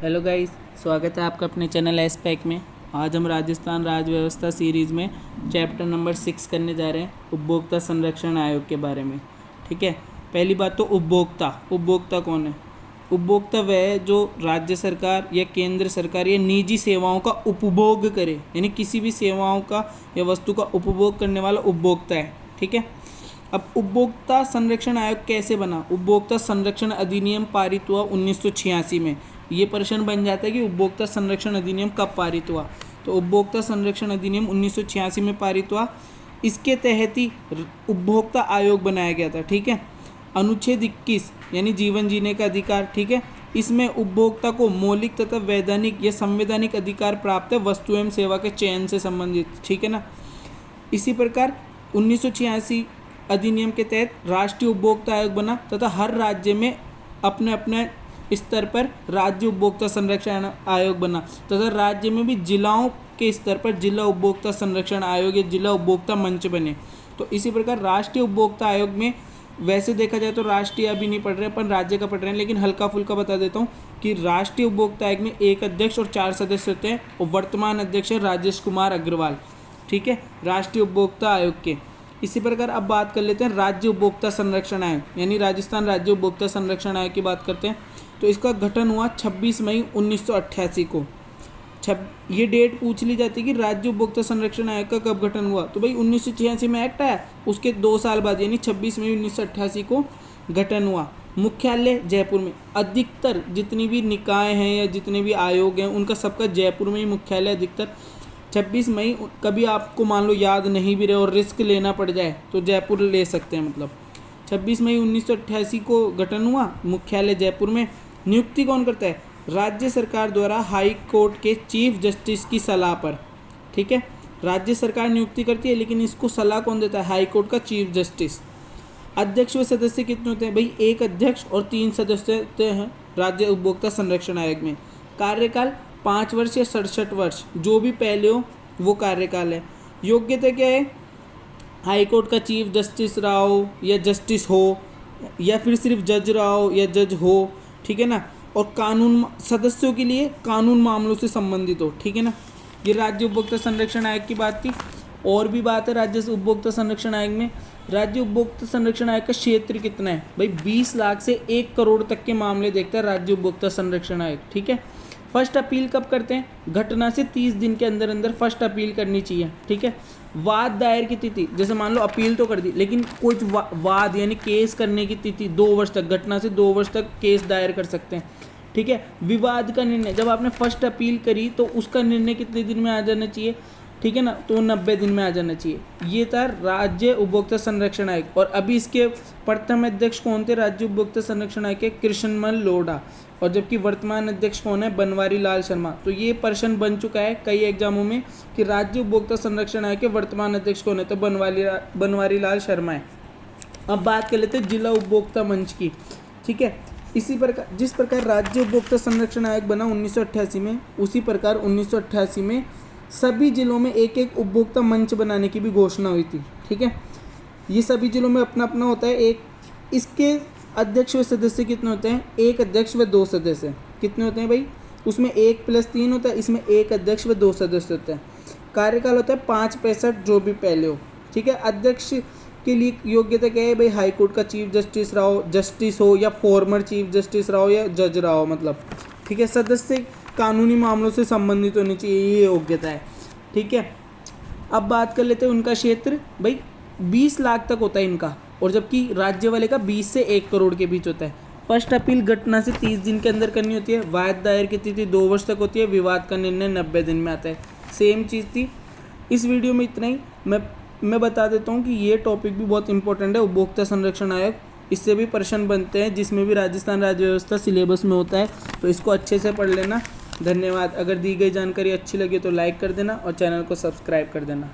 Hello guys, स्वागत है आपका अपने चैनल एस पैक में। आज हम राजस्थान राज्य व्यवस्था सीरीज़ में चैप्टर नंबर 6 करने जा रहे हैं, उपभोक्ता संरक्षण आयोग के बारे में। ठीक है, पहली बात तो उपभोक्ता कौन है? उपभोक्ता वह है जो राज्य सरकार या केंद्र सरकार या निजी सेवाओं का उपभोग करे, यानी किसी भी सेवाओं का या वस्तु का उपभोग करने वाला उपभोक्ता है। ठीक है, अब उपभोक्ता संरक्षण आयोग कैसे बना? उपभोक्ता संरक्षण अधिनियम पारित हुआ 1986 में। ये प्रश्न बन जाता है कि उपभोक्ता संरक्षण अधिनियम कब पारित हुआ? तो उपभोक्ता संरक्षण अधिनियम 1986 में पारित हुआ। इसके तहत ही उपभोक्ता आयोग बनाया गया था। ठीक है, अनुच्छेद 21 यानी जीवन जीने का अधिकार। ठीक है, इसमें उपभोक्ता को मौलिक तथा वैधानिक या संवैधानिक अधिकार प्राप्त है वस्तु एवं सेवा के चयन से संबंधित। ठीक है ना। इसी प्रकार 1986 अधिनियम के तहत राष्ट्रीय उपभोक्ता आयोग बना तथा हर राज्य में अपने अपने स्तर पर राज्य उपभोक्ता संरक्षण आयोग बना तथा राज्य में भी जिलाओं के स्तर पर जिला उपभोक्ता संरक्षण आयोग या जिला उपभोक्ता मंच बने। तो इसी प्रकार राष्ट्रीय उपभोक्ता आयोग में वैसे देखा जाए तो राष्ट्रीय अभी नहीं पढ़ रहे, अपन राज्य का पढ़ रहे हैं, लेकिन हल्का फुल्का बता देता हूँ कि राष्ट्रीय उपभोक्ता आयोग में एक अध्यक्ष और 4 सदस्य होते हैं और वर्तमान अध्यक्ष है राजेश कुमार अग्रवाल। ठीक है, राष्ट्रीय उपभोक्ता आयोग के। इसी प्रकार अब बात कर लेते हैं राज्य उपभोक्ता संरक्षण आयोग, यानी राजस्थान राज्य उपभोक्ता संरक्षण आयोग की बात करते हैं। तो इसका गठन हुआ 26 मई 1988 को। ये डेट पूछ ली जाती है कि राज्य उपभोक्ता संरक्षण आयोग का कब गठन हुआ? तो भाई 1986 में एक्ट आया, उसके 2 साल बाद यानी 26 मई 1988 को गठन हुआ। मुख्यालय जयपुर में। अधिकतर जितनी भी निकाय हैं या जितने भी आयोग हैं उनका सबका जयपुर में ही मुख्यालय अधिकतर। 26 मई कभी आपको मान लो याद नहीं भी रहे और रिस्क लेना पड़ जाए तो जयपुर ले सकते हैं। मतलब 26 मई 1988 को गठन हुआ, मुख्यालय जयपुर में। नियुक्ति कौन करता है? राज्य सरकार द्वारा हाई कोर्ट के चीफ जस्टिस की सलाह पर। ठीक है, राज्य सरकार नियुक्ति करती है लेकिन इसको सलाह कौन देता है? हाई कोर्ट का चीफ जस्टिस। अध्यक्ष व सदस्य कितने होते हैं? भाई एक अध्यक्ष और 3 सदस्य होते हैं राज्य उपभोक्ता संरक्षण आयोग में। कार्यकाल 5 वर्ष या 67 वर्ष, जो भी पहले हो वो कार्यकाल है। योग्यता क्या है? हाई कोर्ट का चीफ जस्टिस रहा हो या जस्टिस हो या फिर सिर्फ जज रहा हो या जज हो। ठीक है ना। और कानून सदस्यों के लिए कानून मामलों से संबंधित हो। ठीक है ना। ये राज्य उपभोक्ता संरक्षण आयोग की बात थी। और भी बात है राज्य उपभोक्ता संरक्षण आयोग में। राज्य उपभोक्ता संरक्षण आयोग का क्षेत्र कितना है? भाई 20 लाख से 1 करोड़ तक के मामले देखता है राज्य उपभोक्ता संरक्षण आयोग। ठीक है। फर्स्ट अपील कब करते हैं? घटना से 30 दिन के अंदर अंदर फर्स्ट अपील करनी चाहिए। ठीक है। वाद दायर की तिथि, जैसे मान लो अपील तो कर दी लेकिन कुछ वाद यानी केस करने की तिथि 2 वर्ष तक, घटना से 2 वर्ष तक केस दायर कर सकते हैं। ठीक है। विवाद का निर्णय, जब आपने फर्स्ट अपील करी तो उसका निर्णय कितने दिन में आ जाना चाहिए? ठीक है ना, तो 90 दिन में आ जाना चाहिए। ये था राज्य उपभोक्ता संरक्षण आयोग। और अभी इसके प्रथम अध्यक्ष कौन थे राज्य उपभोक्ता संरक्षण आयोग के? कृष्णमल लोढ़ा। और जबकि वर्तमान अध्यक्ष कौन है? बनवारी लाल शर्मा। तो ये प्रश्न बन चुका है कई एग्जामों में कि राज्य उपभोक्ता संरक्षण आयोग के वर्तमान अध्यक्ष कौन है? तो बनवारी लाल शर्मा है। अब बात कर लेते हैं जिला उपभोक्ता मंच की। ठीक है। इसी प्रकार जिस प्रकार राज्य उपभोक्ता संरक्षण आयोग बना 1988 में, उसी प्रकार 1988 में सभी जिलों में एक एक उपभोक्ता मंच बनाने की भी घोषणा हुई थी। ठीक है। ये सभी जिलों में अपना अपना होता है। एक इसके अध्यक्ष व सदस्य कितने होते हैं? एक अध्यक्ष व 2 सदस्य। कितने होते हैं भाई? उसमें 1 + 3 होता है, इसमें एक अध्यक्ष व 2 सदस्य होते हैं। कार्यकाल होता है 5-65 जो भी पहले हो। ठीक है। अध्यक्ष के लिए योग्यता क्या है? भाई हाई कोर्ट का चीफ जस्टिस रहा हो, जस्टिस हो या फॉर्मर चीफ जस्टिस रहा हो या जज रहा हो। मतलब ठीक है। सदस्य कानूनी मामलों से संबंधित होनी चाहिए, ये योग्यता है। ठीक है। अब बात कर लेते हैं उनका क्षेत्र। भाई 20 लाख तक होता है इनका, और जबकि राज्य वाले का 20 से 1 करोड़ के बीच होता है। फर्स्ट अपील घटना से 30 दिन के अंदर करनी होती है। वाद दायर की तिथि 2 वर्ष तक होती है। विवाद का निर्णय 90 दिन में आता है। सेम चीज़ थी। इस वीडियो में इतना ही। मैं बता देता हूँ कि ये टॉपिक भी बहुत इंपॉर्टेंट है, उपभोक्ता संरक्षण आयोग। इससे भी प्रश्न बनते हैं जिसमें भी राजस्थान राज्य व्यवस्था सिलेबस में होता है, तो इसको अच्छे से पढ़ लेना। धन्यवाद। अगर दी गई जानकारी अच्छी लगी तो लाइक कर देना और चैनल को सब्सक्राइब कर देना।